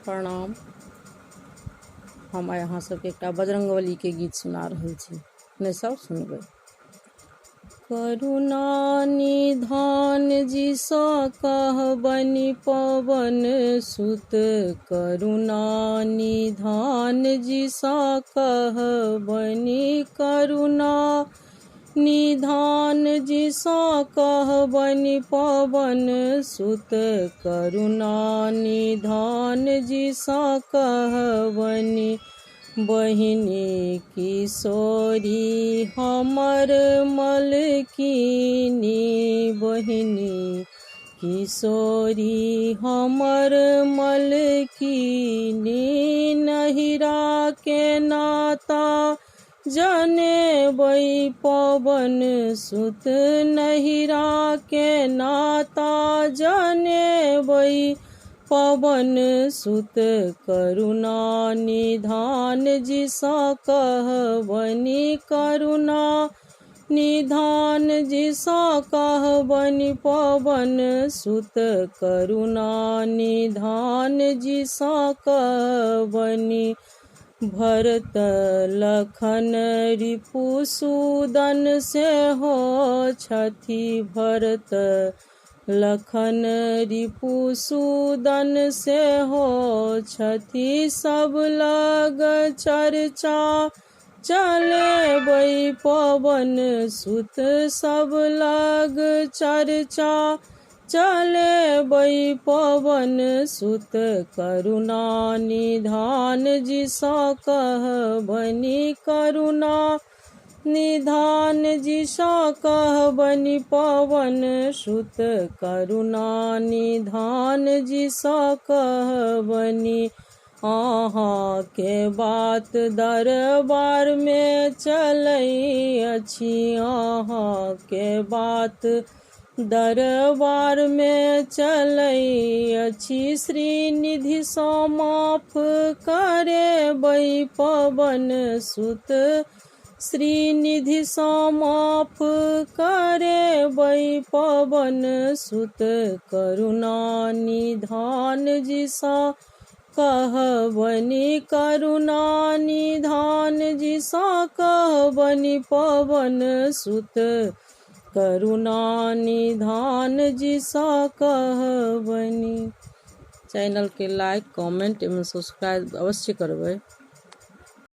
प्रणाम। हम आइ अहाँ सबके एकटा बजरंगबली के गीत सुना रहल छी, अपने सब सुनबै। करुणा निधान जी सँ कहबनि पवन सुत, करुणा निधान जी सँ कहबनि, करुणा निधान जी सँ कहबनि पवन सुत, करुणा निधान जी सँ कहबनि। बहिनी किशोरी हमर मलकिनी, बहिनी किशोरी हमर मलकिनी, नहिरा के नाता जनेबै पवन सुत, नहिरा के नाता जनेबै पवन सुत, करुणा निधान जी सँ कहबनि, करुणा निधान जी सँ कहबनि पवन सुत, करुणा निधान जी सँ कहबनि। भरत लखन रिपुसूदन सेहो छथि, भरत लखन रिपुसूदन सेहो छथि, सब लग चर्चा चलेबै पवन सुत, सब लग चर्चा चलेबै पवन सुत, करुणा निधान जी सँ कहबनि, करुणा निधान जी सँ कहबनि पवन सुत, करुणा निधान जी सँ कहबनि। अहाँ के बात दरबार में चलै अछि, अहाँ के बात दरबार में चलै अछि, श्रीनिधि सँ माफ करेबै पवन सुत, श्रीनिधि सँ माफ करेबै पवन सुत, करुणा निधान जी सँ कहबनि, करुणा निधान जी सँ कहबनि पवन सुत, करुणा निधान जी सँ कहबनि। चैनल के लाइक, कमेंट एवं सब्सक्राइब अवश्य करबै।